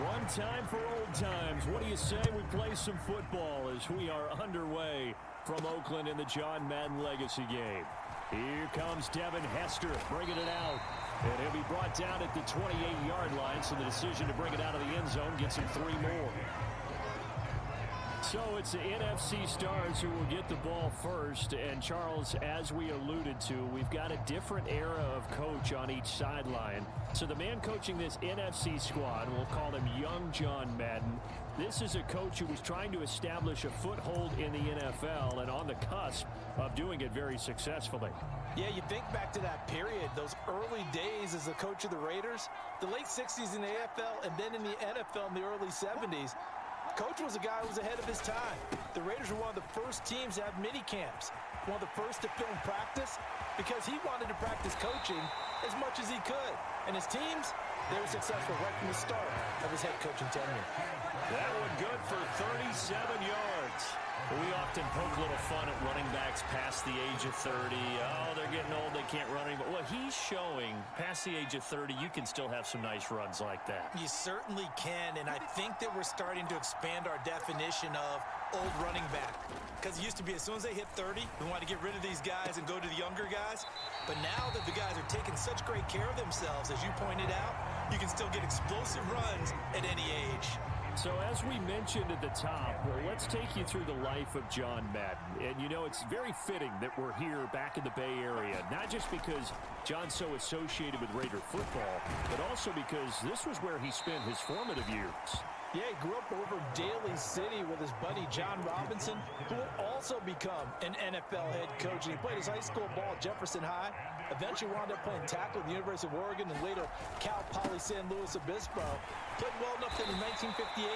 One time for old times. What do you say we play some football as we are underway from Oakland in the John Madden Legacy game. Here comes Devin Hester bringing it out. And he'll be brought down at the 28-yard line, so the decision to bring it out of the end zone gets him 3 more. So it's the NFC stars who will get the ball first. And, Charles, as we alluded to, we've got a different era of coach on each sideline. So the man coaching this NFC squad, we'll call him Young John Madden. This is a coach who was trying to establish a foothold in the NFL and on the cusp of doing it very successfully. Yeah, you think back to that period, those early days as the coach of the Raiders, the late 60s in the AFL and then in the NFL in the early 70s. Coach was a guy who was ahead of his time. The Raiders were one of the first teams to have mini camps, one of the first to film practice, because he wanted to practice coaching as much as he could. And his teams, they were successful right from the start of his head coaching tenure. That one good for 37 yards. We often poke a little fun at running backs past the age of 30. Oh, they're getting old, they can't run anymore. Well, he's showing past the age of 30, you can still have some nice runs like that. You certainly can, and I think that we're starting to expand our definition of old running back. Because it used to be as soon as they hit 30, we want to get rid of these guys and go to the younger guys. But now that the guys are taking such great care of themselves, as you pointed out, you can still get explosive runs at any age. So as we mentioned at the top, well, let's take you through the life of John Madden. And, you know, it's very fitting that we're here back in the Bay Area, not just because John's so associated with Raider football, but also because this was where he spent his formative years. Yeah, he grew up over Daly City with his buddy John Robinson, who would also become an NFL head coach. And he played his high school ball at Jefferson High, eventually wound up playing tackle at the University of Oregon, and later Cal Poly San Luis Obispo. Played well enough that in 1958,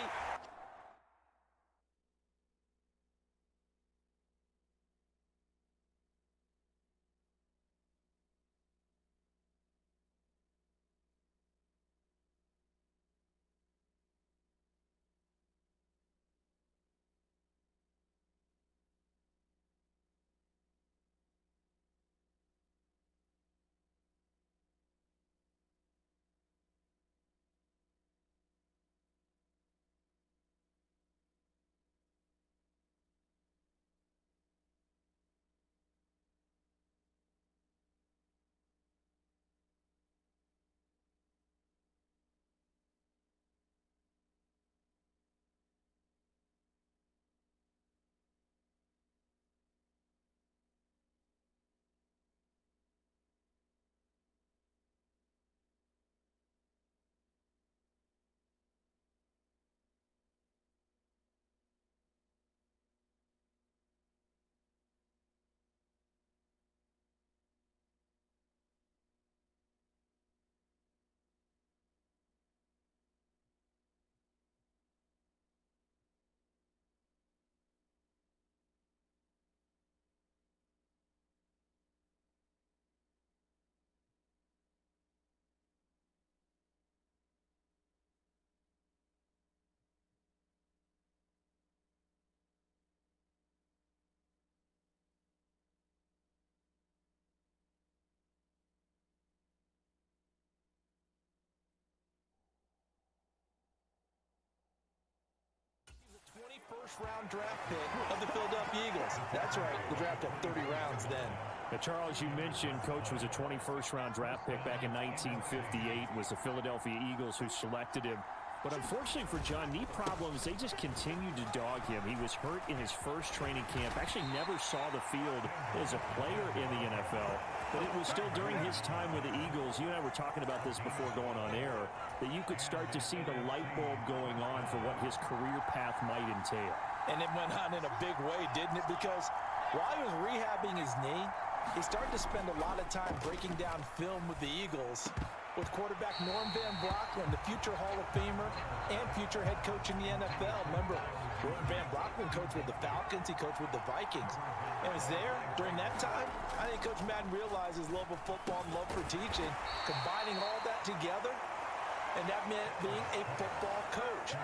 first-round draft pick of the Philadelphia Eagles. That's right, the draft had 30 rounds then. Now, Charles, you mentioned Coach was a 21st-round draft pick back in 1958. Was the Philadelphia Eagles who selected him. But unfortunately for John, knee problems, they just continued to dog him. He was hurt in his first training camp, actually never saw the field as a player in the NFL. But it was still during his time with the Eagles, you and I were talking about this before going on air, that you could start to see the light bulb going on for what his career path might entail. And it went on in a big way, didn't it? Because while he was rehabbing his knee, he started to spend a lot of time breaking down film with the Eagles, with quarterback Norm Van Brocklin, the future Hall of Famer and future head coach in the NFL. Remember, Norm Van Brocklin coached with the Falcons, he coached with the Vikings. And was there during that time. I think Coach Madden realized his love of football and love for teaching, combining all that together, and that meant being a football coach.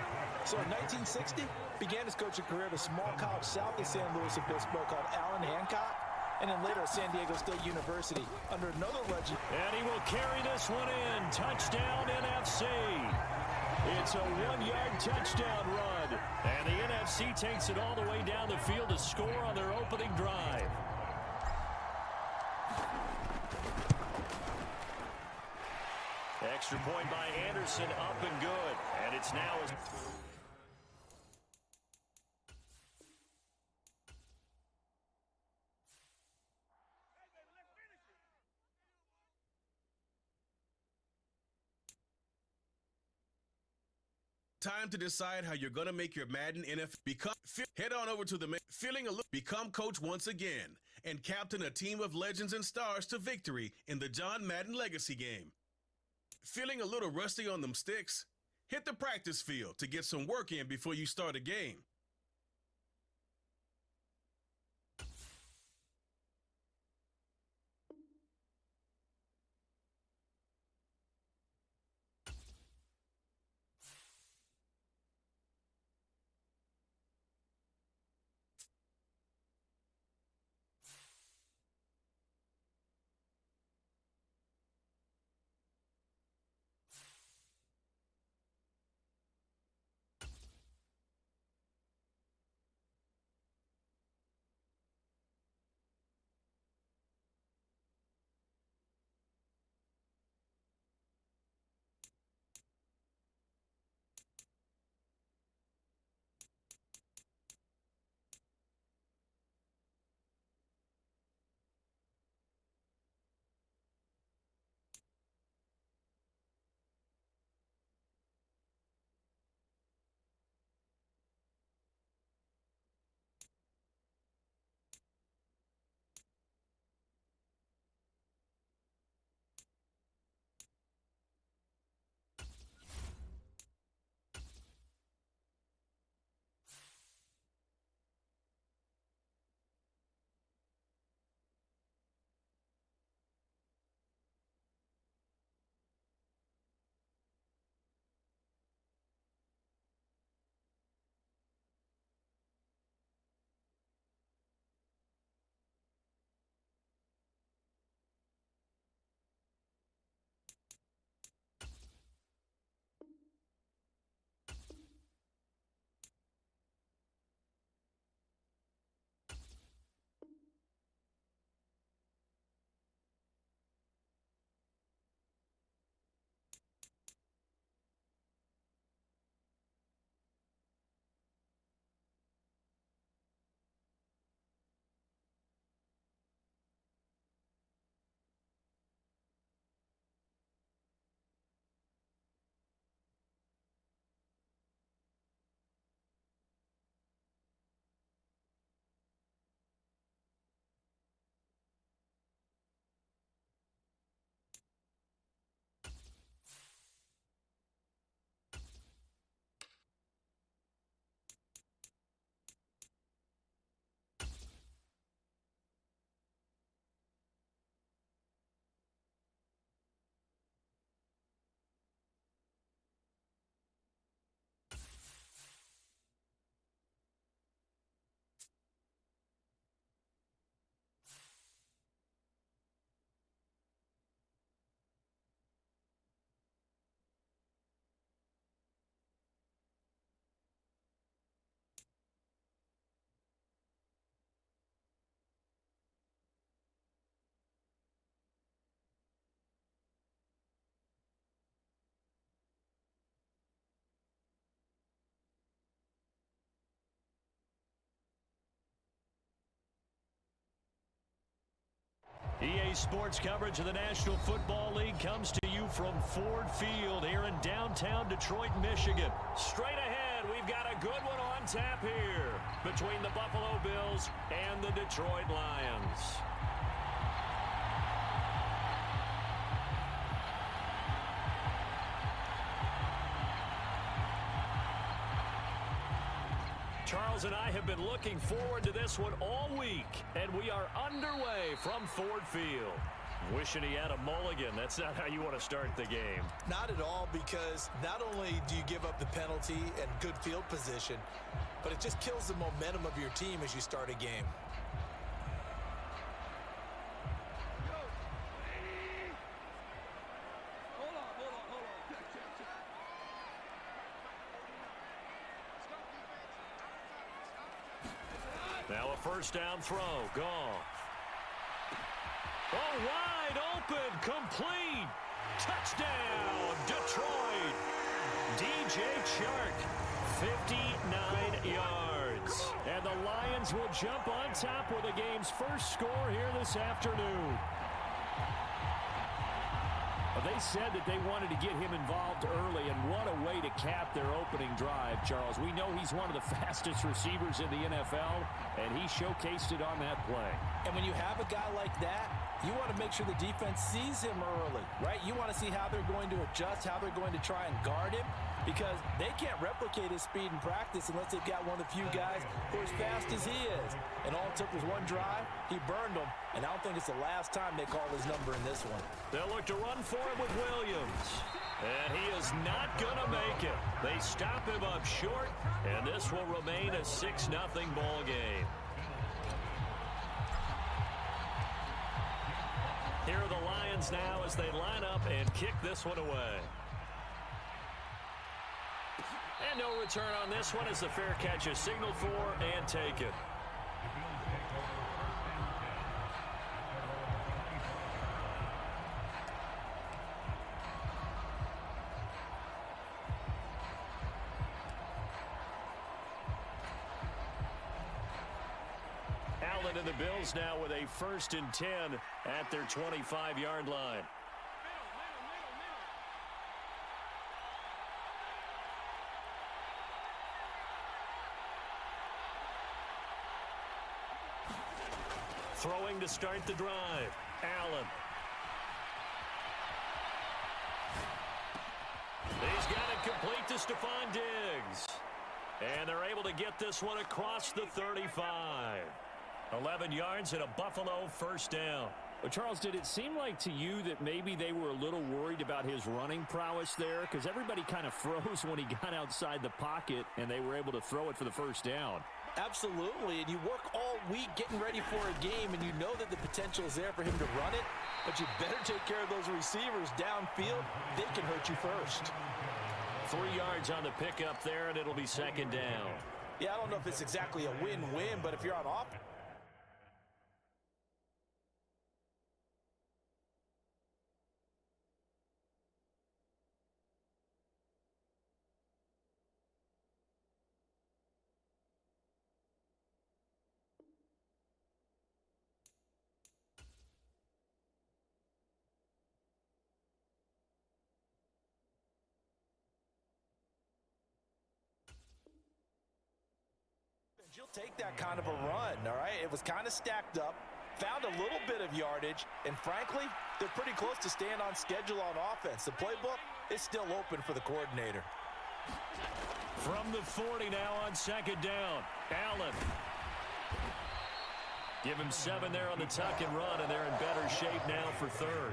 So in 1960, began his coaching career at a small college south of San Luis Obispo called Allen Hancock, and then later at San Diego State University under another legend. And he will carry this one in. Touchdown, NFC. It's a 1-yard touchdown run. And the NFC takes it all the way down the field to score on their opening drive. Extra point by Anderson, up and good. And it's now a... Time to decide how you're going to make your Madden NFL. Head on over to the Become coach once again and captain a team of legends and stars to victory in the John Madden Legacy game. Feeling a little rusty on them sticks? Hit the practice field to get some work in before you start a game. EA Sports coverage of the National Football League comes to you from Ford Field here in downtown Detroit, Michigan. Straight ahead, we've got a good one on tap here between the Buffalo Bills and the Detroit Lions. Charles and I have been looking forward to this one all week, and we are underway from Ford Field. Wishing he had a mulligan. That's not how you want to start the game. Not at all, because not only do you give up the penalty and good field position, but it just kills the momentum of your team as you start a game. Now a first down throw. Goff. Oh, wide open. Complete. Touchdown, Detroit. DJ Chark, 59 yards. And the Lions will jump on top with the game's first score here this afternoon. They said that they wanted to get him involved early, and what a way to cap their opening drive, Charles. We know he's one of the fastest receivers in the NFL, and he showcased it on that play. And when you have a guy like that, you want to make sure the defense sees him early, right? You want to see how they're going to adjust, how they're going to try and guard him, because they can't replicate his speed in practice unless they've got one of the few guys who are as fast as he is. And all it took was one drive. He burned them, and I don't think it's the last time they call his number in this one. They'll look to run for it with Williams. And he is not going to make it. They stop him up short, and this will remain a 6-0 ball game. Here are the Lions now as they line up and kick this one away. And no return on this one as the fair catch is signaled for and taken. Allen and the Bills now with a 1st and 10 at their 25-yard line. Throwing to start the drive. Allen. He's got it complete to Stephon Diggs. And they're able to get this one across the 35. 11 yards and a Buffalo first down. Well, Charles, did it seem like to you that maybe they were a little worried about his running prowess there? Because everybody kind of froze when he got outside the pocket, and they were able to throw it for the first down. Absolutely, and you work all week getting ready for a game, and you know that the potential is there for him to run it, but you better take care of those receivers downfield. They can hurt you first. 3 yards on the pickup there, and it'll be second down. Yeah, I don't know if it's exactly a win-win, but if you're on offense, you'll take that kind of a run, all right? It was kind of stacked up, found a little bit of yardage, and frankly, they're pretty close to staying on schedule on offense. The playbook is still open for the coordinator. From the 40 now on second down, Allen. Give him 7 there on the tuck and run, and they're in better shape now for third.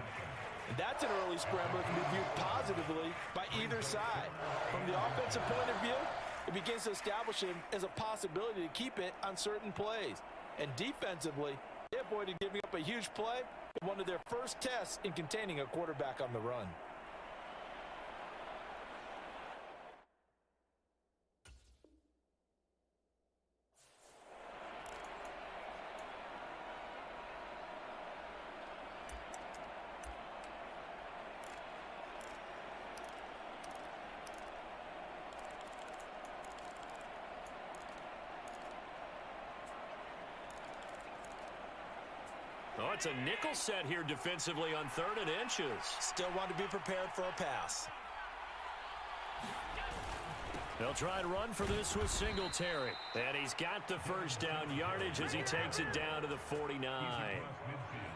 And that's an early scramble that can be viewed positively by either side. From the offensive point of view, it begins to establish him as a possibility to keep it on certain plays. And defensively, they avoided giving up a huge play in one of their first tests in containing a quarterback on the run. Oh, it's a nickel set here defensively on 3rd and inches. Still want to be prepared for a pass. They'll try to run for this with Singletary. And he's got the first down yardage as he takes it down to the 49.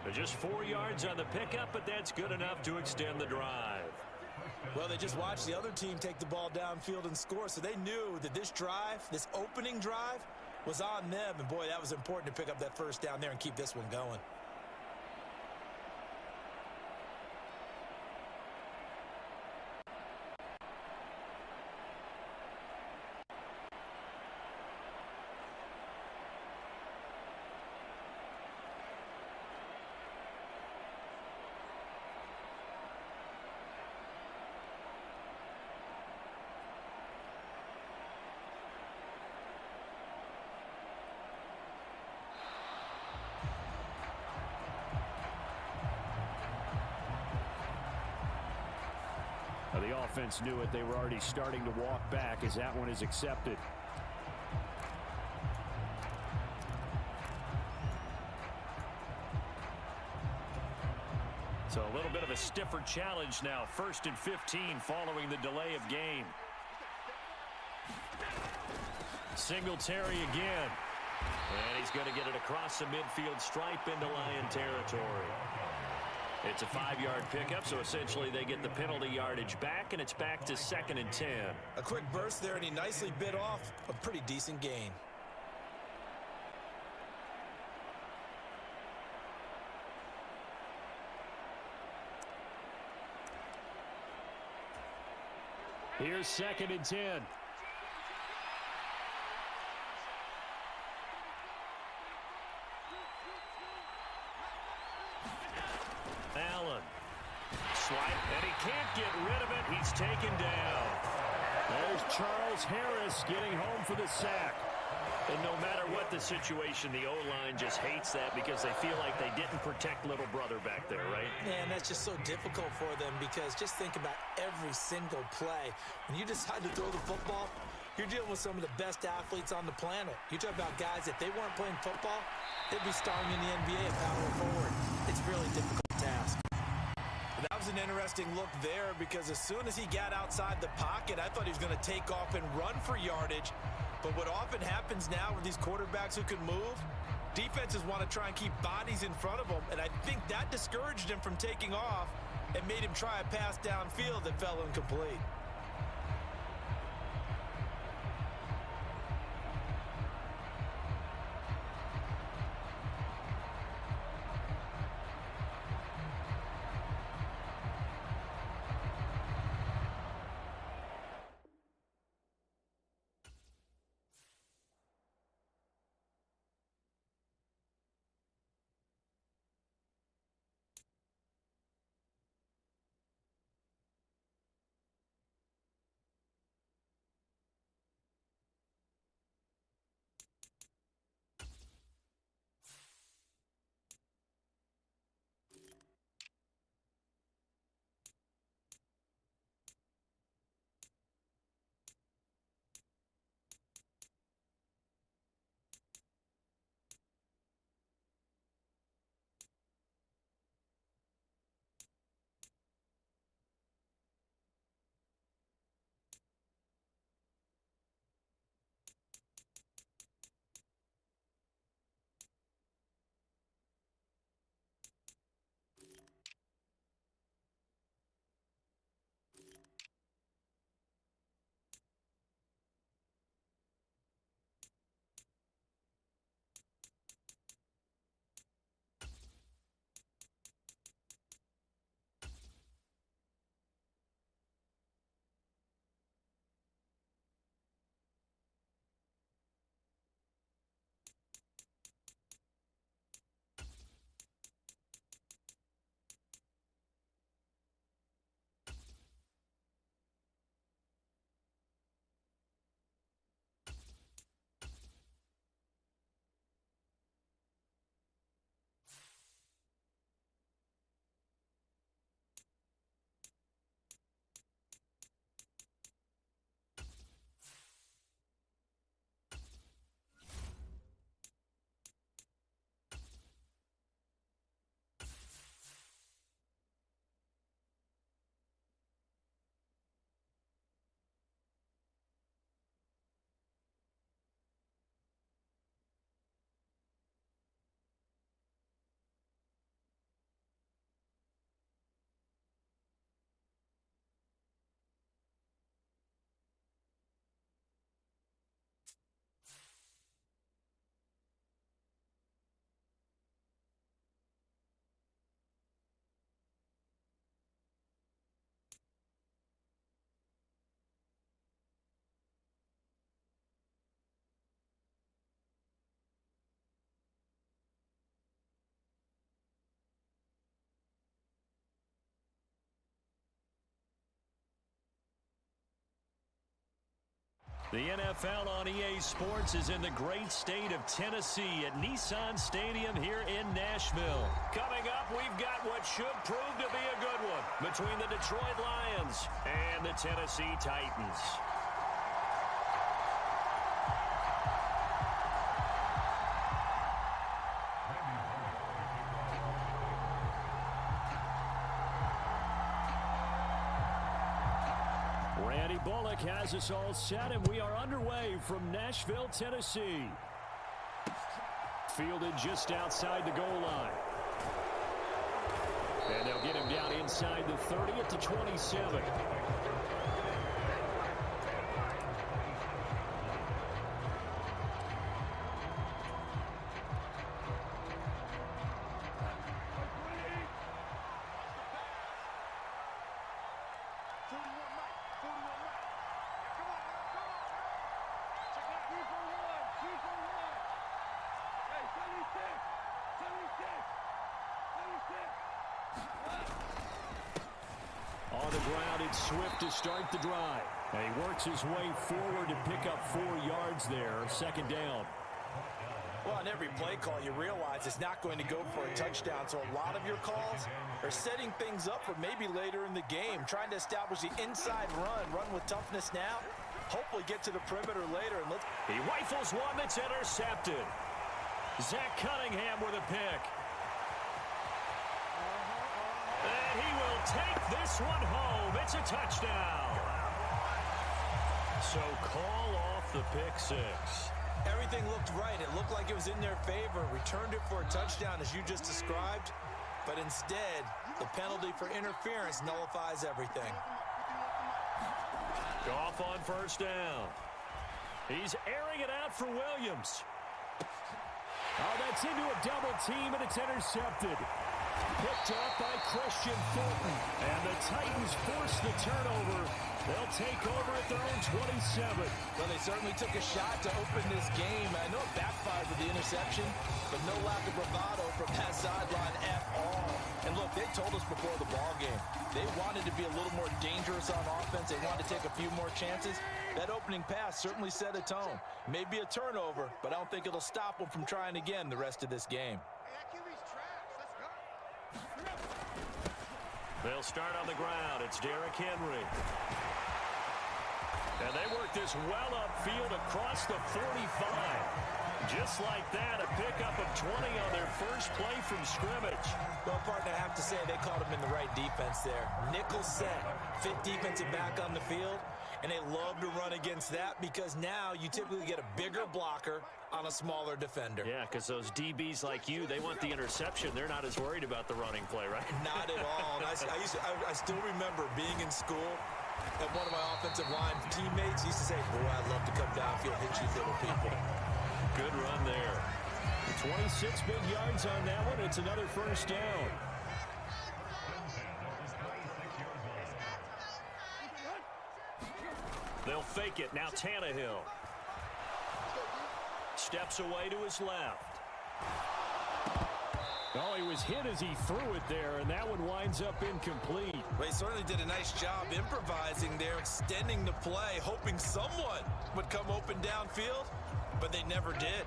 They're just 4 yards on the pickup, but that's good enough to extend the drive. Well, they just watched the other team take the ball downfield and score, so they knew that this drive, this opening drive, was on them. And, boy, that was important to pick up that first down there and keep this one going. offense knew it. They were already starting to walk back as that one is accepted. So a little bit of a stiffer challenge now. 1st and 15 following the delay of game. Singletary again. And he's going to get it across the midfield stripe into Lion territory. It's a 5-yard pickup, so essentially they get the penalty yardage back, and it's back to 2nd and 10. A quick burst there, and he nicely bit off a pretty decent gain. Here's 2nd and 10. Allen. Swipe, and he can't get rid of it. He's taken down. There's Charles Harris getting home for the sack. And no matter what the situation, the O-line just hates that because they feel like they didn't protect little brother back there, right? Man, that's just so difficult for them because just think about every single play. When you decide to throw the football, you're dealing with some of the best athletes on the planet. You talk about guys, if they weren't playing football, they'd be starring in the NBA at power forward. It's a really difficult task. That was an interesting look there because as soon as he got outside the pocket, I thought he was going to take off and run for yardage. But what often happens now with these quarterbacks who can move, defenses want to try and keep bodies in front of them, and I think that discouraged him from taking off and made him try a pass downfield that fell incomplete. The NFL on EA Sports is in the great state of Tennessee at Nissan Stadium here in Nashville. Coming up, we've got what should prove to be a good one between the Detroit Lions and the Tennessee Titans. Randy Bullock has us all set, and we are underway from Nashville, Tennessee. Fielded just outside the goal line. And they'll get him down inside the 30 at the 27. On the ground, it's Swift to start the drive. And he works his way forward to pick up 4 yards there. Second down. Well, on every play call, you realize it's not going to go for a touchdown. So a lot of your calls are setting things up for maybe later in the game, trying to establish the inside run with toughness now. Hopefully get to the perimeter later. And he rifles one that's intercepted. Zach Cunningham with a pick. And he will take this one home. It's a touchdown. So call off the pick six. Everything looked right. It looked like it was in their favor. Returned it for a touchdown, as you just described. But instead, the penalty for interference nullifies everything. Goff on first down. He's airing it out for Williams. Oh, that's into a double team, and it's intercepted. Picked up by Christian Fulton. And the Titans force the turnover. They'll take over at their own 27. Well, they certainly took a shot to open this game. I know it backfired with the interception, but no lack of bravado from that sideline at all. And look, they told us before the ball game, they wanted to be a little more dangerous on offense. They wanted to take a few more chances. That opening pass certainly set a tone. Maybe a turnover, but I don't think it'll stop them from trying again the rest of this game. They'll start on the ground. It's Derrick Henry. And they work this well upfield across the 45. Just like that, a pickup of 20 on their first play from scrimmage. Well, partner, I have to say they caught him in the right defense there. Nickel set, fit defensive back on the field, and they love to run against that because now you typically get a bigger blocker on a smaller defender. Yeah, because those DBs like you, they want the interception. They're not as worried about the running play, right? Not at all. And I still remember being in school, and one of my offensive line teammates used to say, boy, I'd love to come downfield, hit you little people. Good run there. 26 big yards on that one. It's another first down. They'll fake it. Now Tannehill. Steps away to his left. Oh, he was hit as he threw it there, and that one winds up incomplete. Well, he certainly did a nice job improvising there, extending the play, hoping someone would come open downfield, but they never did.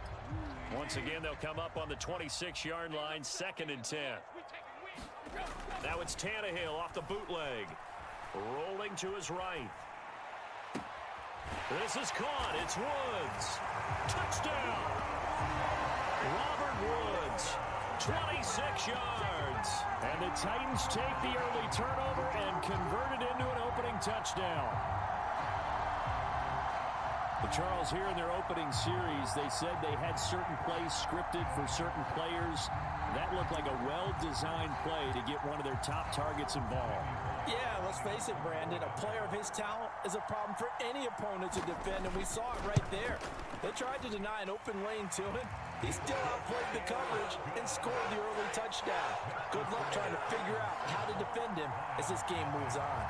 Once again, they'll come up on the 26-yard line, 2nd and 10. Now it's Tannehill off the bootleg. Rolling to his right. This is caught. It's Woods. Touchdown. Robert Woods. 26 yards. And the Titans take the early turnover and convert it into an opening touchdown. But Charles, here in their opening series, they said they had certain plays scripted for certain players. That looked like a well-designed play to get one of their top targets involved. Yeah, let's face it, Brandon. A player of his talent is a problem for any opponent to defend, and we saw it right there. They tried to deny an open lane to him. He still outplayed the coverage and scored the early touchdown. Good luck trying to figure out how to defend him as this game moves on.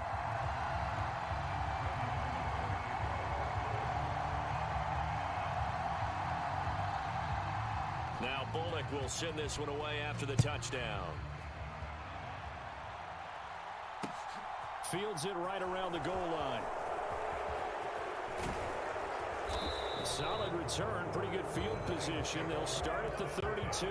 Now Bullock will send this one away after the touchdown. Fields it right around the goal line. Solid return, pretty good field position. They'll start at the 32.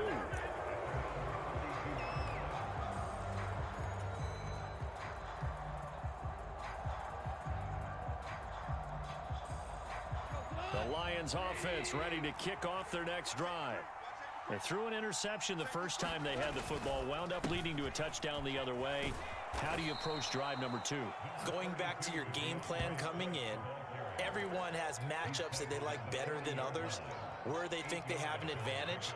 The Lions offense ready to kick off their next drive. They threw an interception the first time they had the football, wound up leading to a touchdown the other way. How do you approach drive number 2? Going back to your game plan coming in, everyone has matchups that they like better than others. Where they think they have an advantage,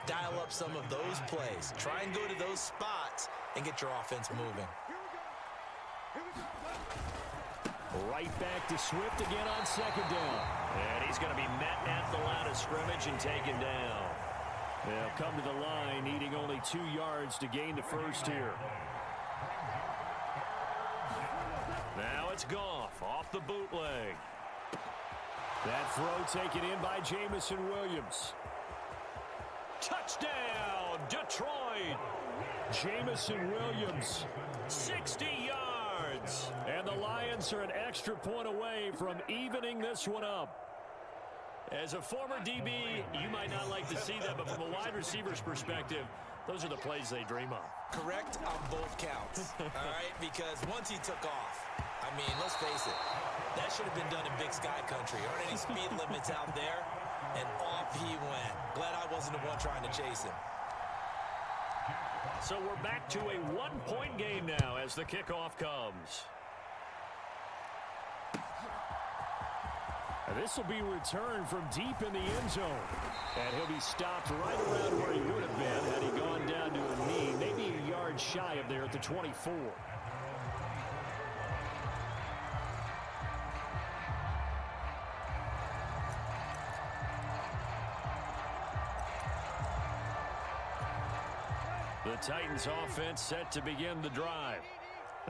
dial up some of those plays. Try and go to those spots and get your offense moving. Right back to Swift again on second down. And he's going to be met at the line of scrimmage and taken down. They'll come to the line, needing only 2 yards to gain the first here. Now it's Goff off the bootleg. That throw taken in by Jamison Williams. Touchdown, Detroit. Jamison Williams, 60 yards. And the Lions are an extra point away from evening this one up. As a former DB, you might not like to see that, but from a wide receiver's perspective, those are the plays they dream of. Correct on both counts, all right? Because once he took off, I mean, let's face it, that should have been done in Big Sky Country. Aren't any speed limits out there? And off he went. Glad I wasn't the one trying to chase him. So we're back to a 1-point game now as the kickoff comes. This will be returned from deep in the end zone. And he'll be stopped right around where he would have been had he gone down to a knee, maybe a yard shy of there at the 24. The Titans offense set to begin the drive.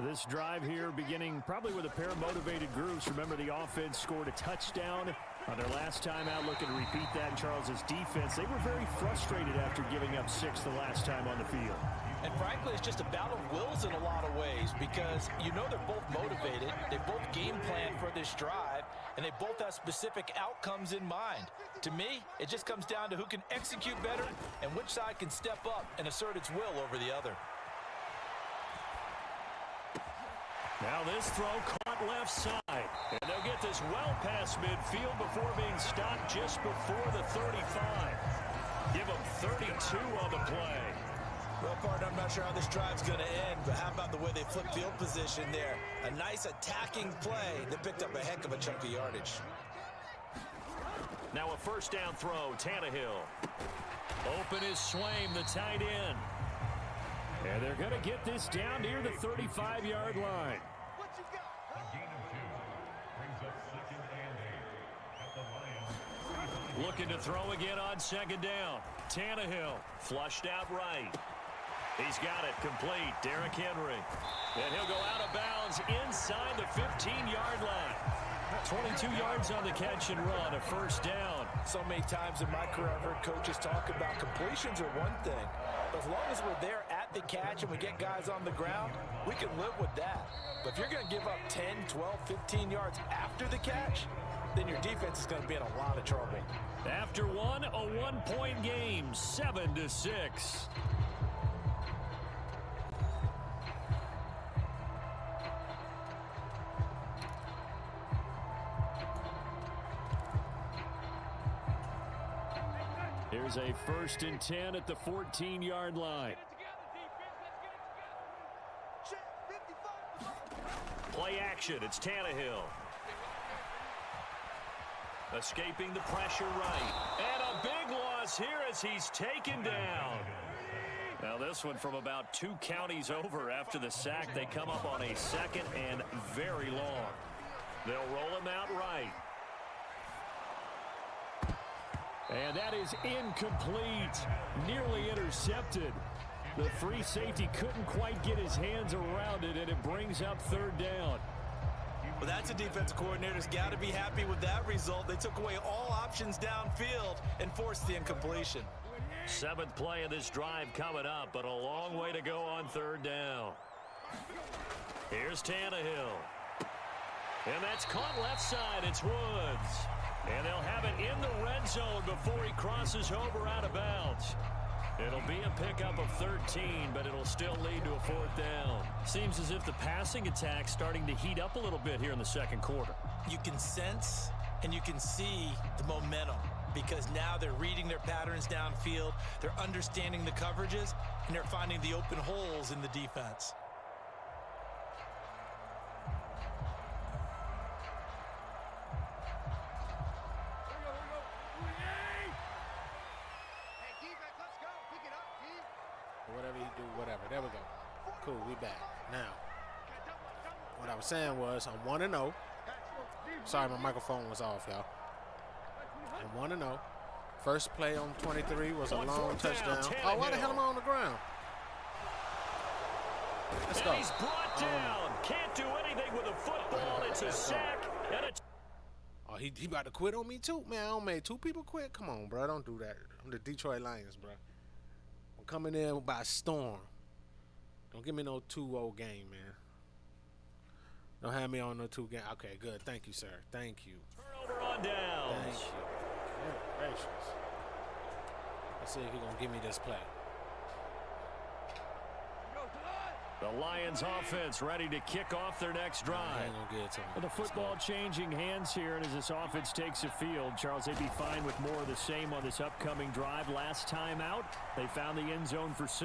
This drive here beginning probably with a pair of motivated groups. Remember, the offense scored a touchdown on their last time out. Looking to repeat that in Charles's defense. They were very frustrated after giving up 6 the last time on the field. And frankly, it's just a battle of wills in a lot of ways because you know they're both motivated. They both game plan for this drive, and they both have specific outcomes in mind. To me, it just comes down to who can execute better and which side can step up and assert its will over the other. Now this throw caught left side. And they'll get this well past midfield before being stopped just before the 35. Give them 32 on the play. Well, partner, I'm not sure how this drive's going to end, but how about the way they flip field position there? A nice attacking play that picked up a heck of a chunk of yardage. Now a first down throw, Tannehill. Open is Swaim, the tight end. And they're going to get this down near the 35-yard line. Looking to throw again on second down. Tannehill flushed out right. He's got it complete. Derrick Henry. And he'll go out of bounds inside the 15-yard line. 22 yards on the catch and run, a first down. So many times in my career, I've heard coaches talk about completions are one thing. But as long as we're there at the catch and we get guys on the ground, we can live with that. But if you're going to give up 10, 12, 15 yards after the catch, then your defense is going to be in a lot of trouble. After one, a one-point game, 7-6. Here's a 1st and 10 at the 14-yard line. Play action, it's Tannehill. Escaping the pressure right. And a big loss here as he's taken down. Now this one from about 2 counties over after the sack. They come up on a 2nd and very long. They'll roll him out right. And that is incomplete. Nearly intercepted. The free safety couldn't quite get his hands around it, and it brings up 3rd down. Well, that's a defense coordinator's got to be happy with that result. They took away all options downfield and forced the incompletion. 7th play of this drive coming up, but a long way to go on 3rd down. Here's Tannehill. And that's caught left side. It's Woods. And they'll have it in the red zone before he crosses over out of bounds. It'll be a pickup of 13, but it'll still lead to a 4th down. Seems as if the passing attack's starting to heat up a little bit here in the second quarter. You can sense and you can see the momentum because now they're reading their patterns downfield, they're understanding the coverages, and they're finding the open holes in the defense. Whatever you do, whatever. There we go. Cool, we back. Now, what I was saying was I'm 1-0. Sorry, my microphone was off, y'all. I'm 1-0. First play on 23 was a long touchdown. Oh, why the hell am I on the ground? Let's go. He's brought down. Can't do anything with a football. It's a sack. And it's Oh, he about to quit on me too? Man, I don't made 2 people quit. Come on, bro. Don't do that. I'm the Detroit Lions, bro. I'm coming in by storm. Don't give me no 2-0 game, man. Don't have me on no 2 game. Okay, good. Thank you, sir. Thank you. turnover on downs. Thank you. Good gracious. Let's see if he's going to give me this play. The Lions offense ready to kick off their next drive. I ain't gonna get it to him. With the football changing hands here, and as this offense takes a field, Charles, they'd be fine with more of the same on this upcoming drive. Last time out, they found the end zone for 6.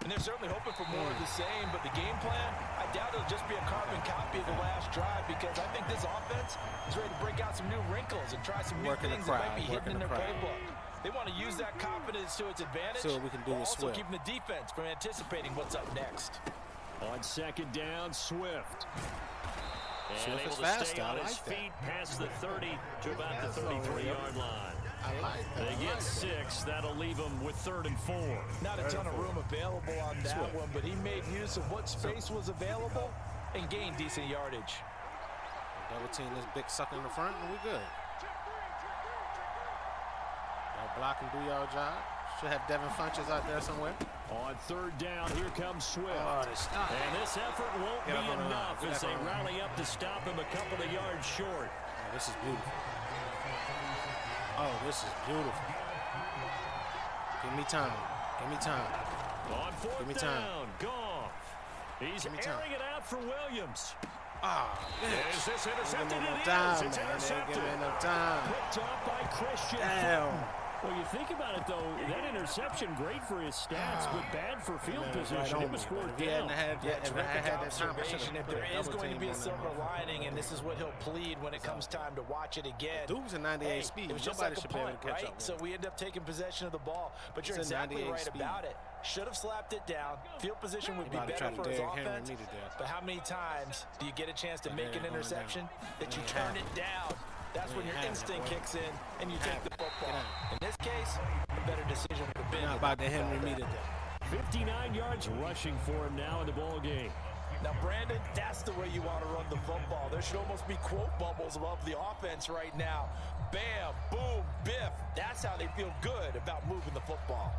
And they're certainly hoping for more of the same, but the game plan, I doubt it'll just be a carbon copy of the last drive because I think this offense is ready to break out some new wrinkles and try some new things that might be hidden in their playbook. They want to use that confidence to its advantage. See what we can do with also Swift. keeping the defense from anticipating what's up next. On 2nd down, Swift. And Swift able is to fast. stay I on his like that. feet past the 30 to about the 33-yard line. I like that. They get 6. That'll leave them with 3rd and 4. Not a ton of room available on that one, but he made use of what space was available and gained decent yardage. Double team this big sucker in the front, and we good. Y'all block and do y'all job. Should have Devin Funches out there somewhere. On 3rd down, here comes Swift. Oh, And this effort won't be Get up on the line. enough Get as up they on the line. rally up to stop him a couple of yards short. Oh, this is beautiful. Oh, this is beautiful. Give me time. Give me time. On 4th Give me time. down, Goff. He's Give me time. airing it out for Williams. Ah, Is this intercepted? Give me It enough is. time, It's man. They didn't intercepted. give me enough time. Picked off by Christian. Damn. Well, you think about it, though, that interception, great for his stats, but bad for field Man, position. right it on was me, but 4th if he down. hadn't had that, if I had that time, I should Observation. have If there is double going to team be a on that silver motherfucker. lining, and this is what he'll plead when it comes time to watch it again. Dude's at 98 Hey, speed. It was just Nobody like a should be able punt, to catch right? up with So him. we end up taking possession of the ball. But you're It's at exactly 98 right speed. about it. Should have slapped it down. Field position would be About to try better to for his Derrick Henry offense. me to death. But how many times do you get a chance to make an ain't going interception down. that you Ain't turn happening. it down? That's when Ain't your happening, instinct boy. kicks in and you Ain't take the happening. football. Get In this case, a better decision would have been. Not about the Henry me to death. 59 yards rushing for him now in the ball game. Now, Brandon, that's the way you want to run the football. There should almost be quote bubbles above the offense right now. Bam, boom, biff. That's how they feel good about moving the football.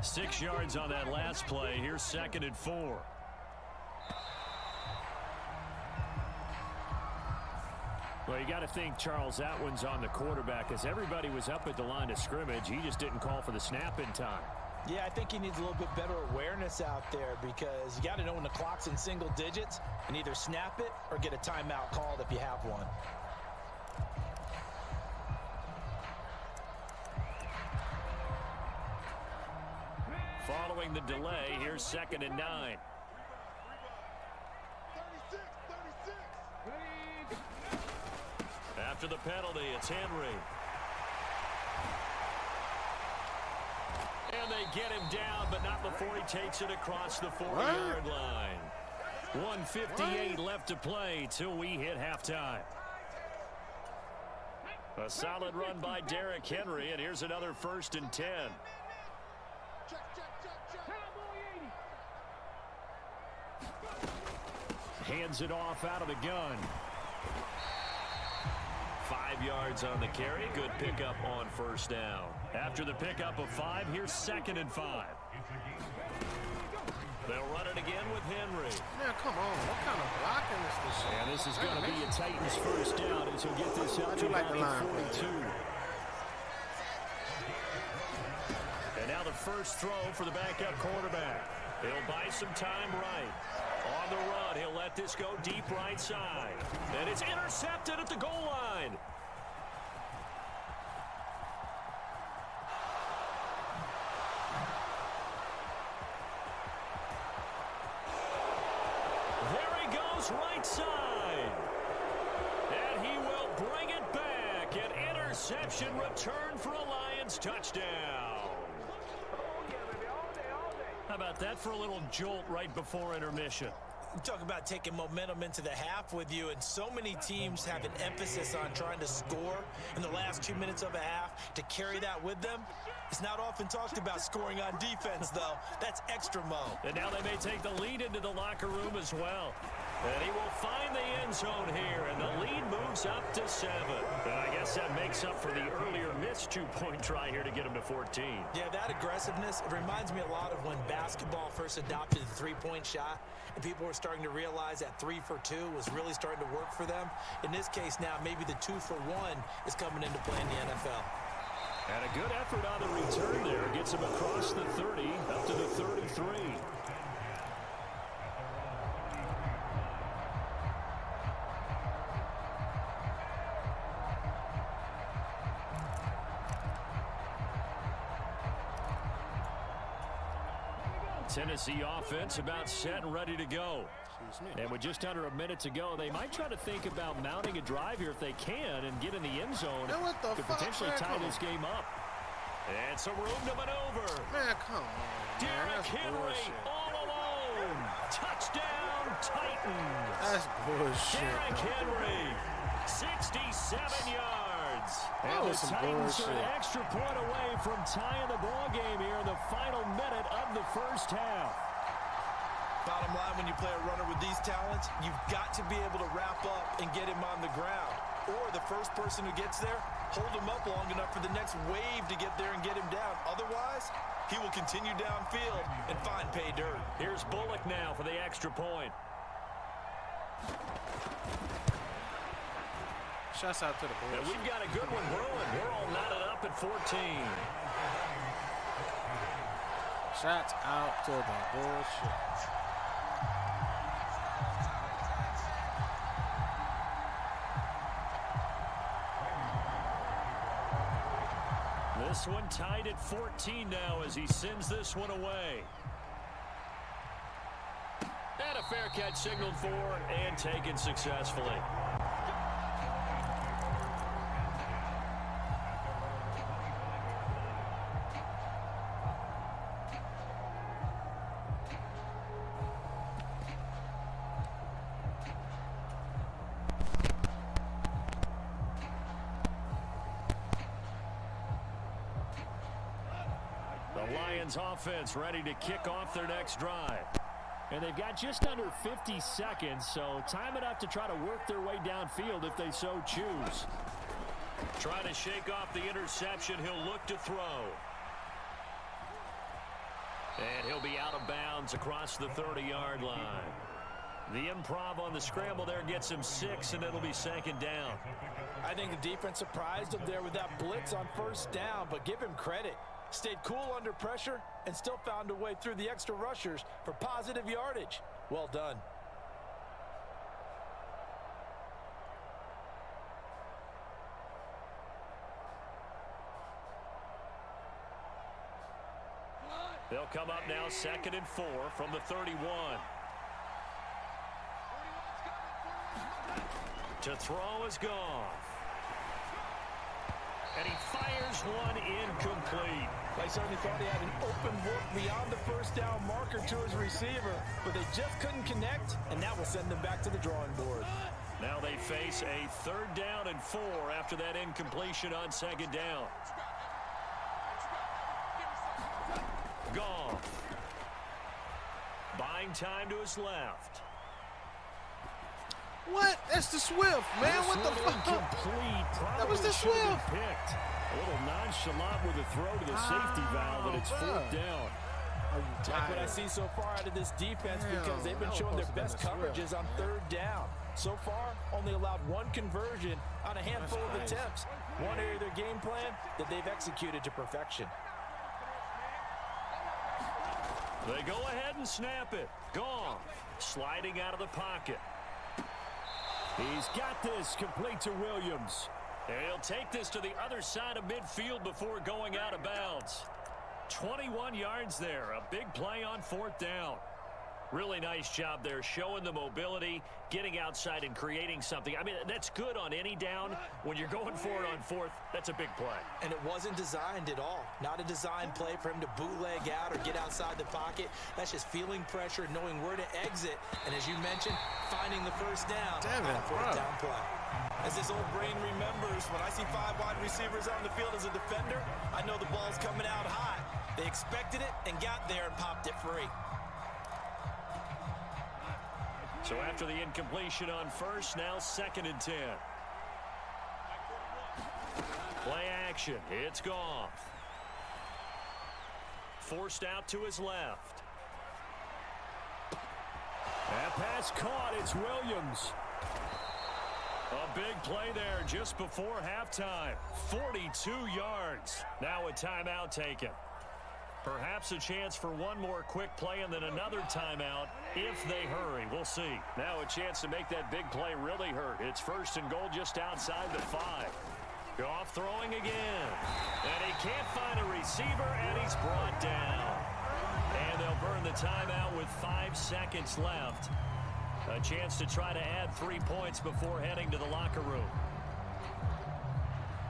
Six yards on that last play. Here's 2nd and 4. Well, you got to think, Charles, that one's on the quarterback as everybody was up at the line of scrimmage. He just didn't call for the snap in time. Yeah, I think he needs a little bit better awareness out there because you got to know when the clock's in single digits and either snap it or get a timeout called if you have one. Following the delay, here's 2nd and 9. After the penalty, it's Henry. And they get him down, but not before he takes it across the 40-yard line. 1:58 left to play till we hit halftime. A solid run by Derrick Henry, and here's another 1st and 10. Hands it off out of the gun. 5 yards on the carry. Good pickup on first down. After the pickup of 5, here's 2nd and 5. They'll run it again with Henry. Man, come on. What kind of blocking is this? And this is going to be a Titans first down as he'll get this out to like about the line, 42. And now the first throw for the backup quarterback. He'll buy some time right. On the run, he'll let this go deep right side. And it's intercepted at the goal line. There he goes right side. And he will bring it back. An interception return for a Lions touchdown. How about that for a little jolt right before intermission? You talk about taking momentum into the half with you, and so many teams have an emphasis on trying to score in the last 2 minutes of a half to carry that with them. It's not often talked about scoring on defense, though. That's extra mo. And now they may take the lead into the locker room as well. And he will find the end zone here, and the lead moves up to 7. And I guess that makes up for the earlier missed 2-point try here to get him to 14. Yeah, that aggressiveness, it reminds me a lot of when basketball first adopted the three-point shot, and people were starting to realize that 3 for 2 was really starting to work for them. In this case now, maybe the 2 for 1 is coming into play in the NFL. And a good effort on the return there. Gets him across the 30, up to the 33. Tennessee offense about set and ready to go. And with just under a minute to go, they might try to think about mounting a drive here if they can and get in the end zone to potentially tie this game up. And some room to maneuver. Man, come on. Derrick Henry all alone. Touchdown, Titans. That's bullshit. Derrick Henry, 67 yards. And the Titans are an extra point away from tying the ball game here in the final minute of the first half. Bottom line, when you play a runner with these talents, you've got to be able to wrap up and get him on the ground. Or the first person who gets there, hold him up long enough for the next wave to get there and get him down. Otherwise, he will continue downfield and find pay dirt. Here's Bullock now for the extra point. Shouts out to the boys. And we've got a good one brewing. We're all knotted up at 14. Shouts out to the bullshit. This one tied at 14 now as he sends this one away. And a fair catch signaled for and taken successfully. Lions offense ready to kick off their next drive. And they've got just under 50 seconds, so time enough to try to work their way downfield if they so choose. Trying to shake off the interception, he'll look to throw. And he'll be out of bounds across the 30-yard line. The improv on the scramble there gets him 6, and it'll be 2nd down. I think the defense surprised him there with that blitz on first down, but give him credit. Stayed cool under pressure and still found a way through the extra rushers for positive yardage. Well done. They'll come up now 2nd and 4 from the 31. To throw is Goff. And he fires one incomplete. I certainly thought he had an open look beyond the first down marker to his receiver, but they just couldn't connect, and that will send them back to the drawing board. Now they face a 3rd down and 4 after that incompletion on 2nd down. Goff. Buying time to his left. What? That's the Swift, man. This What the one fuck? incomplete. That was the Probably should have Swift. been picked. A little nonchalant with a throw to the safety valve, and it's fourth down. Like what I see so far out of this defense, because they've been that showing was their supposed best to be the coverages on third down. So far, only allowed one conversion on a handful of crazy. attempts. One area of their game plan that they've executed to perfection. They go ahead and snap it. Gone. Sliding out of the pocket. He's got this, complete to Williams. And he'll take this to the other side of midfield before going out of bounds. 21 yards there. A big play on fourth down. Really nice job there, showing the mobility, getting outside and creating something. I mean, that's good on any down. When you're going for it on fourth, that's a big play. And it wasn't designed at all. Not a designed play for him to bootleg out or get outside the pocket. That's just feeling pressure, knowing where to exit. And as you mentioned, finding the first down. Damn it, on a fourth bro. down play. As this old brain remembers, when I see 5 wide receivers on the field as a defender, I know the ball's coming out high. They expected it and got there and popped it free. So after the incompletion on first, now 2nd and 10. Play action. It's Goff. Forced out to his left. That pass caught. It's Williams. A big play there just before halftime. 42 yards. Now a timeout taken. Perhaps a chance for one more quick play and then another timeout if they hurry. We'll see. Now a chance to make that big play really hurt. It's 1st and goal just outside the 5. Goff throwing again. And he can't find a receiver, and he's brought down. And they'll burn the timeout with 5 seconds left. A chance to try to add 3 points before heading to the locker room.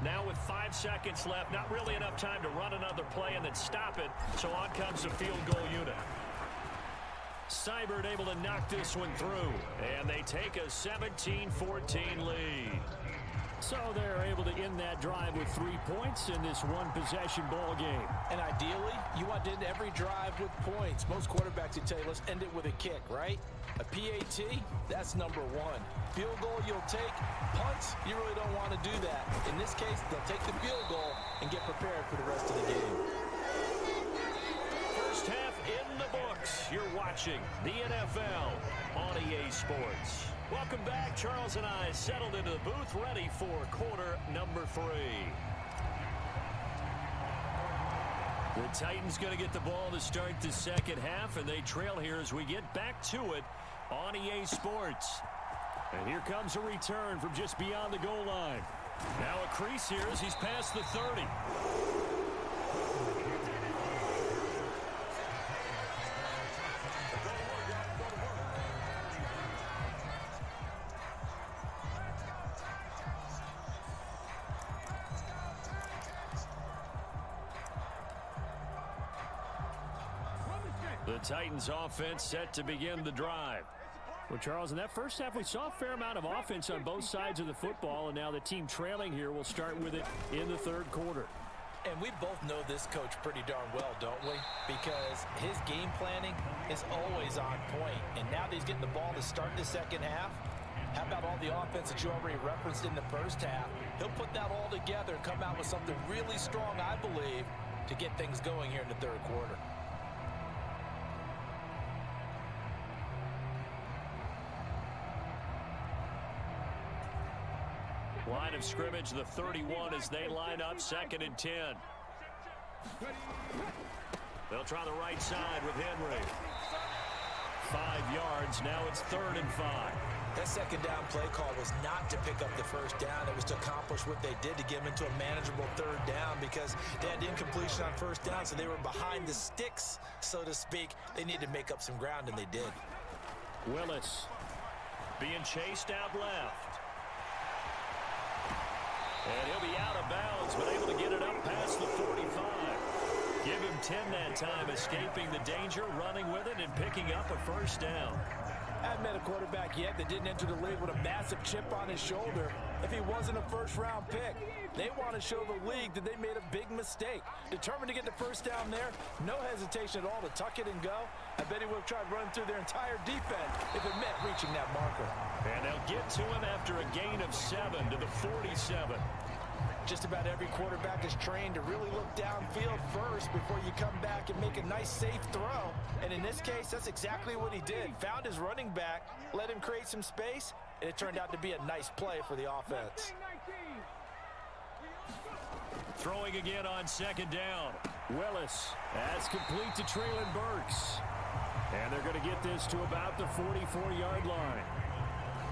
Now with 5 seconds left, not really enough time to run another play and then stop it. So on comes the field goal unit. Seibert able to knock this one through. And they take a 17-14 lead. So they're able to end that drive with 3 points in this one-possession ball game. And ideally, you want to end every drive with points. Most quarterbacks would tell you, let's end it with a kick, right? A PAT, that's number 1. Field goal you'll take. Punts, you really don't want to do that. In this case, they'll take the field goal and get prepared for the rest of the game. First half in the books. You're watching the NFL on EA Sports. Welcome back. Charles and I settled into the booth, ready for quarter number 3. The Titans going to get the ball to start the second half, and they trail here as we get back to it on EA Sports. And here comes a return from just beyond the goal line. Now a crease here as he's past the 30. The Titans offense set to begin the drive. Well, Charles, in that first half, we saw a fair amount of offense on both sides of the football, and now the team trailing here will start with it in the third quarter. And we both know this coach pretty darn well, don't we? Because his game planning is always on point. And now that he's getting the ball to start the second half, how about all the offense that you already referenced in the first half? He'll put that all together and come out with something really strong, I believe, to get things going here in the third quarter. Line of scrimmage, the 31 as they line up, 2nd and 10. They'll try the right side with Henry. 5 yards, now it's 3rd and 5. That second down play call was not to pick up the first down. It was to accomplish what they did to get them into a manageable third down because they had incompletion on first down, so they were behind the sticks, so to speak. They needed to make up some ground, and they did. Willis being chased out left. And he'll be out of bounds, but able to get it up past the 45. Give him 10 that time, escaping the danger, running with it, and picking up a first down. I haven't met a quarterback yet that didn't enter the league with a massive chip on his shoulder if he wasn't a first-round pick. They want to show the league that they made a big mistake. Determined to get the first down there, no hesitation at all to tuck it and go. I bet he would have tried running through their entire defense if it meant reaching that marker. And they'll get to him after a gain of 7 to the 47. Just about every quarterback is trained to really look downfield first before you come back and make a nice, safe throw. And in this case, that's exactly what he did. Found his running back, let him create some space, and it turned out to be a nice play for the offense. Throwing again on second down. Willis, that's complete to Traylon Burks. And they're going to get this to about the 44-yard line.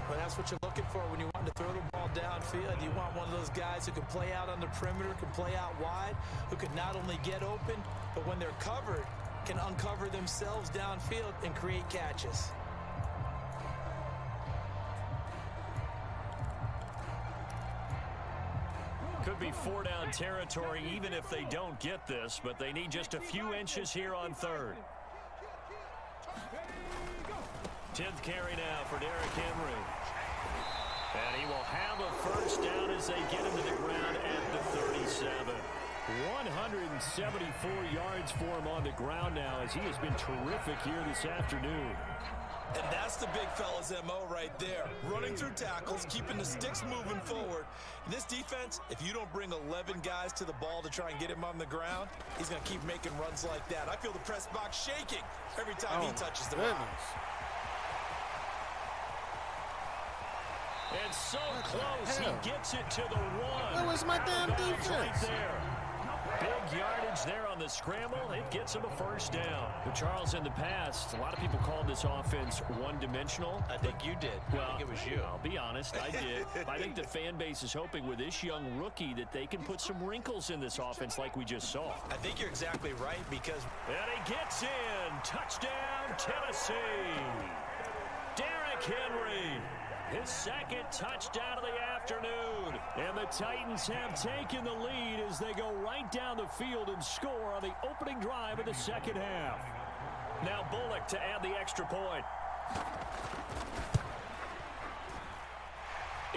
Well, that's what you're looking for when you want to throw the ball downfield. You want one of those guys who can play out on the perimeter, can play out wide, who can not only get open, but when they're covered, can uncover themselves downfield and create catches. Could be 4-down territory even if they don't get this, but they need just a few inches here on third. 10th carry now for Derrick Henry. And he will have a first down as they get him to the ground at the 37. 174 yards for him on the ground now as he has been terrific here this afternoon. And that's the big fella's MO right there. Running through tackles, keeping the sticks moving forward. In this defense, if you don't bring 11 guys to the ball to try and get him on the ground, he's going to keep making runs like that. I feel the press box shaking every time he touches the rock. And so close, he gets it to the 1. That was my damn defense. Right there. Big yardage there on the scramble. It gets him a first down. But Charles, in the past, a lot of people called this offense one-dimensional. I think you did. Well, I think it was you. I'll be honest, I did. I think the fan base is hoping with this young rookie that they can put some wrinkles in this offense like we just saw. I think you're exactly right because... And he gets in. Touchdown, Tennessee. Derrick Henry. His second touchdown of the afternoon. And the Titans have taken the lead as they go right down the field and score on the opening drive of the second half. Now Bullock to add the extra point.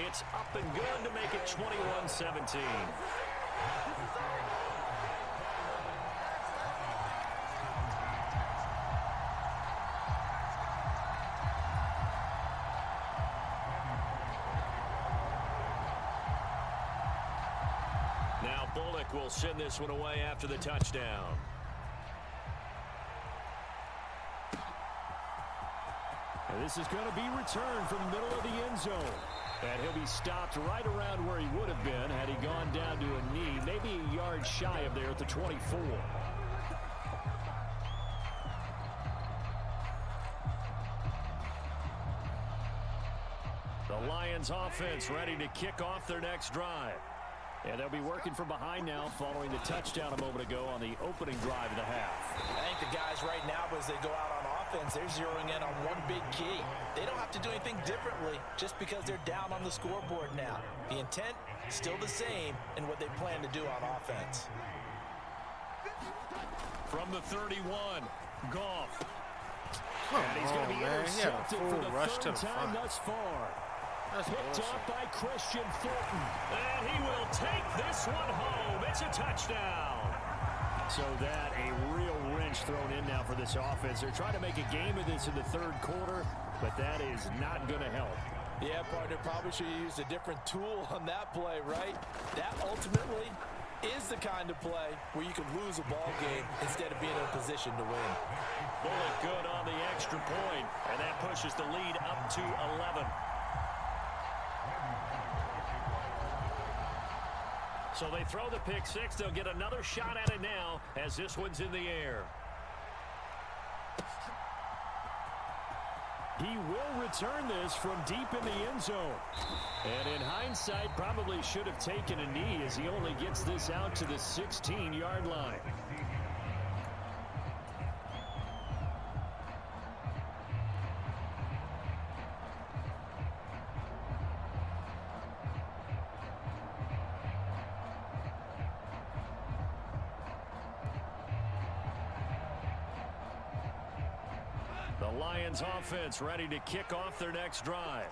It's up and good to make it 21-17. Now Bullock will send this one away after the touchdown. And this is going to be returned from the middle of the end zone. And he'll be stopped right around where he would have been had he gone down to a knee, maybe a yard shy of there at the 24. The Lions offense ready to kick off their next drive. And they'll be working from behind now following the touchdown a moment ago on the opening drive of the half. I think the guys right now, as they go out on offense, they're zeroing in on one big key. They don't have to do anything differently just because they're down on the scoreboard now. The intent, still the same in what they plan to do on offense. From the 31, Goff. And he's going to be intercepted for the third time thus far. Picked up by Christian Fulton. And he will take this one home. It's a touchdown. So that a real wrench thrown in now for this offense. They're trying to make a game of this in the third quarter, but that is not going to help. Yeah, partner, probably should have used a different tool on that play, right? That ultimately is the kind of play where you can lose a ball game instead of being in a position to win. Bullock good on the extra point, and that pushes the lead up to 11. So they throw the pick six. They'll get another shot at it now as this one's in the air. He will return this from deep in the end zone. And in hindsight, probably should have taken a knee as he only gets this out to the 16-yard line. The Lions offense ready to kick off their next drive.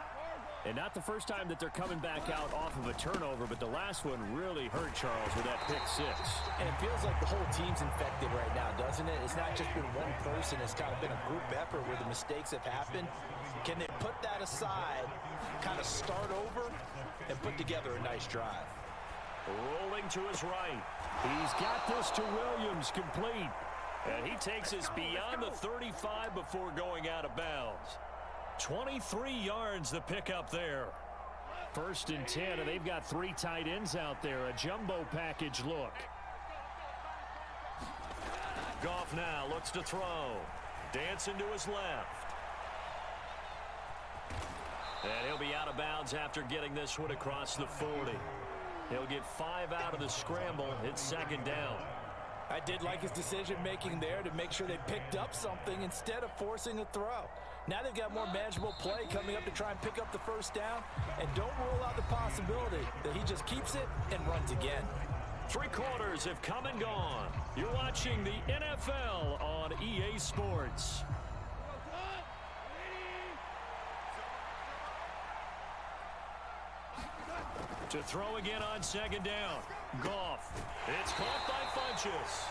And not the first time that they're coming back out off of a turnover, but the last one really hurt, Charles, with that pick six. And it feels like the whole team's infected right now, doesn't it? It's not just been one person. It's kind of been a group effort where the mistakes have happened. Can they put that aside, kind of start over, and put together a nice drive? Rolling to his right. He's got this to Williams, complete. And he takes us beyond the 35 before going out of bounds. 23 yards the pickup there. 1st and 10, and they've got 3 tight ends out there. A jumbo package look. Goff now looks to throw. Dancing to his left. And he'll be out of bounds after getting this one across the 40. He'll get 5 out of the scramble. It's 2nd down. I did like his decision-making there to make sure they picked up something instead of forcing a throw. Now they've got more manageable play coming up to try and pick up the 1st down. And don't rule out the possibility that he just keeps it and runs again. 3 quarters have come and gone. You're watching the NFL on EA Sports. To throw again on 2nd down. Goff. It's caught by Funchess.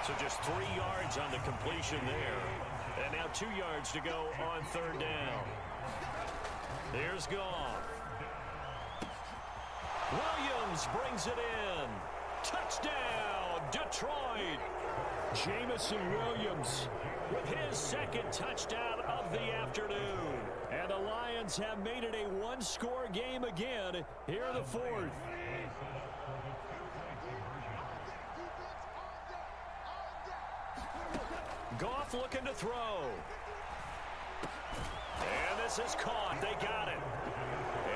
So just 3 yards on the completion there. And now 2 yards to go on 3rd down. Here's Goff. Williams brings it in. Touchdown, Detroit. Jamison Williams with his 2nd touchdown of the afternoon. And the Lions have made it a 1-score game again here in the 4th. Goff looking to throw. And this is caught. They got it.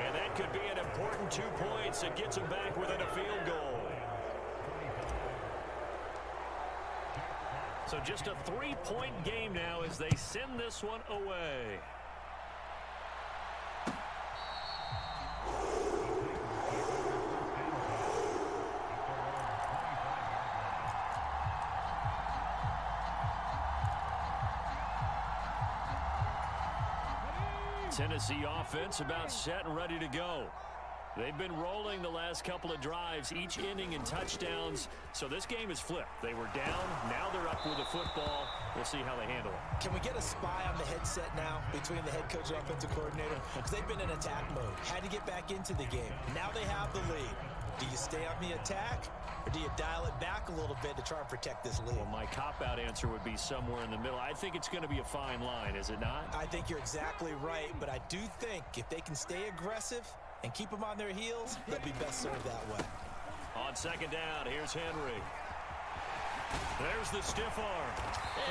And that could be an important 2 points that gets them back within a field goal. So just a 3-point game now as they send this one away. Tennessee offense about set and ready to go. They've been rolling the last couple of drives, each inning in touchdowns. So this game is flipped. They were down. Now they're up with the football. We'll see how they handle it. Can we get a spy on the headset now between the head coach and offensive coordinator? Because they've been in attack mode. Had to get back into the game. Now they have the lead. Do you stay on the attack, or do you dial it back a little bit to try and protect this lead? Well, my cop-out answer would be somewhere in the middle. I think it's going to be a fine line, is it not? I think you're exactly right, but I do think if they can stay aggressive and keep them on their heels, they'll be best served that way. On 2nd down, here's Henry. There's the stiff arm.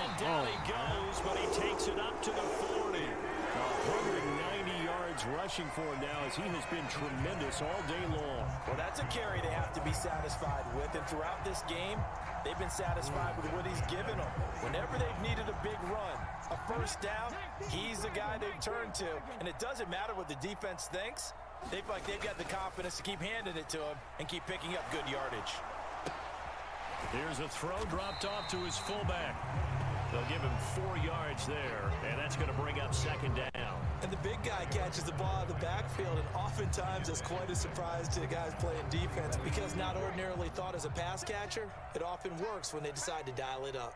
And down he goes, but he takes it up to the 40. 190 yards rushing for him now as he has been tremendous all day long. Well, that's a carry they have to be satisfied with. And throughout this game, they've been satisfied with what he's given them. Whenever they've needed a big run, a 1st down, he's the guy they've turned to. And it doesn't matter what the defense thinks. They feel like they've got the confidence to keep handing it to him and keep picking up good yardage. Here's a throw dropped off to his fullback. They'll give him 4 yards there, and that's going to bring up 2nd down. And the big guy catches the ball in the backfield, and oftentimes it's quite a surprise to the guys playing defense because not ordinarily thought as a pass catcher, it often works when they decide to dial it up.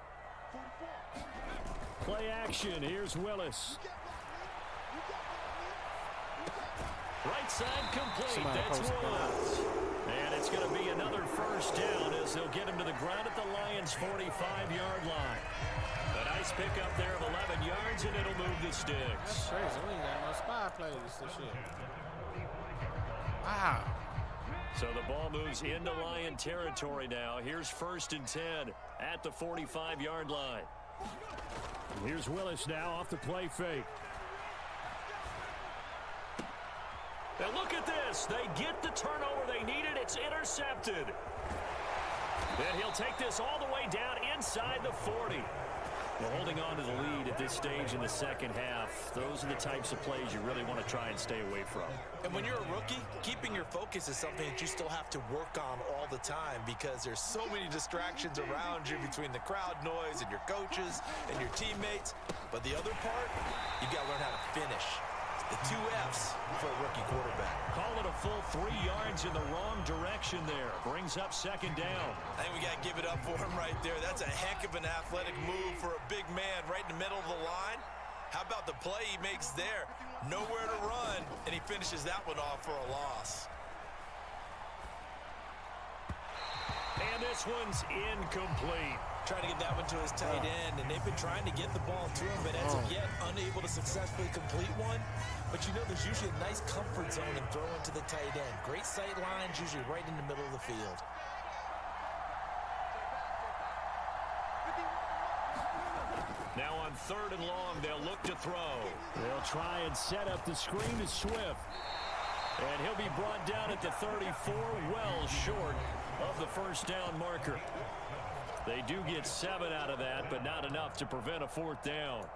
Play action. Here's Willis. Right side complete. That's Willis. And it's going to be another 1st down as they'll get him to the ground at the Lions' 45-yard line. A nice pickup there of 11 yards, and it'll move the sticks. That's crazy. We ain't got no spy plays this year. Wow. So the ball moves into Lion territory now. Here's 1st and 10 at the 45-yard line. Here's Willis now off the play fake. And look at this. They get the turnover they needed. It's intercepted. Then he'll take this all the way down inside the 40. Well, holding on to the lead at this stage in the second half, those are the types of plays you really want to try and stay away from. And when you're a rookie, keeping your focus is something that you still have to work on all the time because there's so many distractions around you between the crowd noise and your coaches and your teammates. But the other part, you got to learn how to finish. The 2 F's for a rookie quarterback. Call it a full 3 yards in the wrong direction there. Brings up second down. I think we got to give it up for him right there. That's a heck of an athletic move for a big man right in the middle of the line. How about the play he makes there? Nowhere to run, and he finishes that one off for a loss. And this one's incomplete. Trying to get that one to his tight end, and they've been trying to get the ball to him, but as of yet, unable to successfully complete one. But you know there's usually a nice comfort zone in throwing to the tight end. Great sight lines, usually right in the middle of the field. Now on 3rd and long, they'll look to throw. They'll try and set up the screen to Swift. And he'll be brought down at the 34, well short of the first down marker. They do get 7 out of that, but not enough to prevent a 4th down.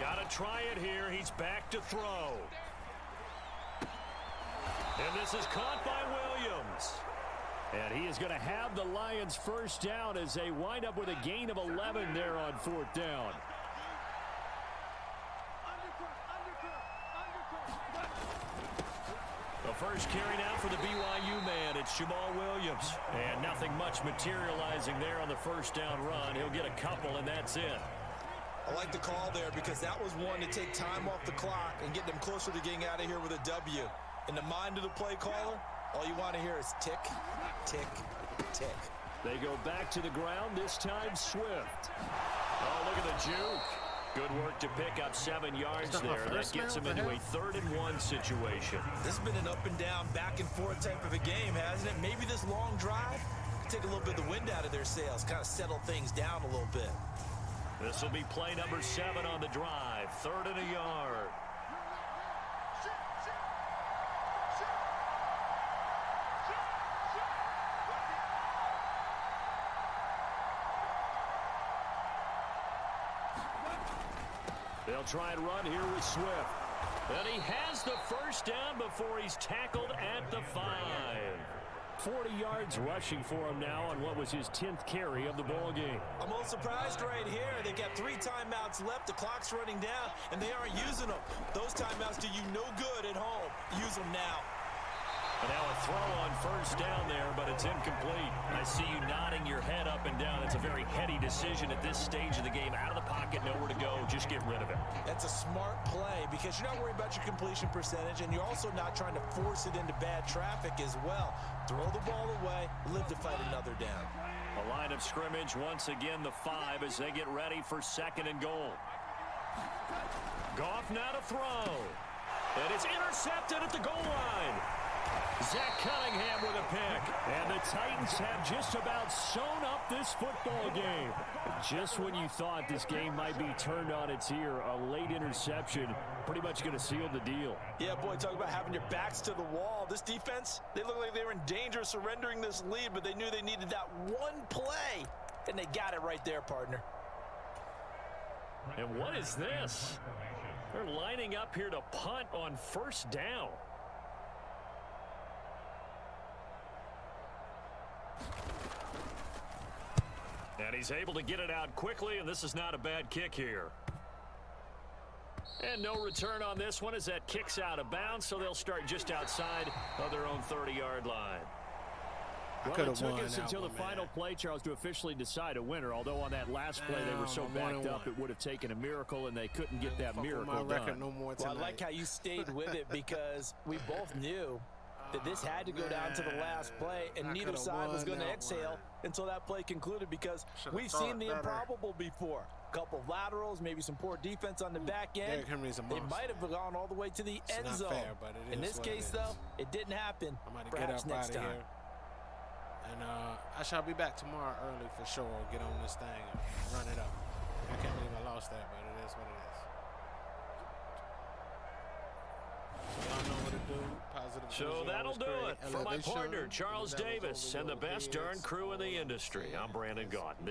Got to try it here. He's back to throw. And this is caught by Williams. And he is going to have the Lions first down as they wind up with a gain of 11 there on 4th down. The first carry now for the BYU man. It's Jamal Williams. And nothing much materializing there on the first down run. He'll get a couple, and that's it. I like the call there because that was one to take time off the clock and get them closer to getting out of here with a W. In the mind of the play caller, all you want to hear is tick, tick, tick. They go back to the ground, this time Swift. Oh, look at the juke. Good work to pick up 7 yards there. That gets him into a 3rd and 1 situation. This has been an up and down, back and forth type of a game, hasn't it? Maybe this long drive could take a little bit of the wind out of their sails, kind of settle things down a little bit. This will be play number 7 on the drive. 3rd and a yard. They'll try and run here with Swift. And he has the first down before he's tackled at the 5. 40 yards rushing for him now on what was his 10th carry of the ball game. I'm a little surprised right here. They've got 3 timeouts left. The clock's running down, and they aren't using them. Those timeouts do you no good at home. Use them now. And now a throw on first down there, but it's incomplete. I see you nodding your head up and down. It's a very heady decision at this stage of the game. Out of the pocket, nowhere to go. Just get rid of it. That's a smart play because you're not worried about your completion percentage, and you're also not trying to force it into bad traffic as well. Throw the ball away, live to fight another down. A line of scrimmage, once again the 5 as they get ready for 2nd and goal. Goff now to throw. And it's intercepted at the goal line. Zach Cunningham with a pick. And the Titans have just about sewn up this football game. Just when you thought this game might be turned on its ear, a late interception pretty much going to seal the deal. Yeah, boy, talk about having your backs to the wall. This defense, they look like they were in danger of surrendering this lead, but they knew they needed that one play, and they got it right there, partner. And what is this? They're lining up here to punt on first down. And he's able to get it out quickly, and this is not a bad kick here. And no return on this one as that kicks out of bounds, so they'll start just outside of their own 30-yard line. Well, it took us until the final play, Charles, to officially decide a winner, although on that last play they were so backed up it would have taken a miracle, and they couldn't get that miracle done. Well, I like how you stayed with it because we both knew that this had to go down to the last play, and neither side was going to exhale until that play concluded because we've seen the improbable before. A couple of laterals, maybe some poor defense on the back end. They might have gone all the way to the end zone. In this case, though, it didn't happen. Perhaps next time. And I shall be back tomorrow early for sure. Get on this thing and run it up. I can't believe I lost that, but it is what it is. So y'all know what to do. Positive. So energy that'll always do create it. For my elevation. partner, Charles That was Davis, over and the your best darn heads. crew in the industry, I'm Brandon Gaudin. This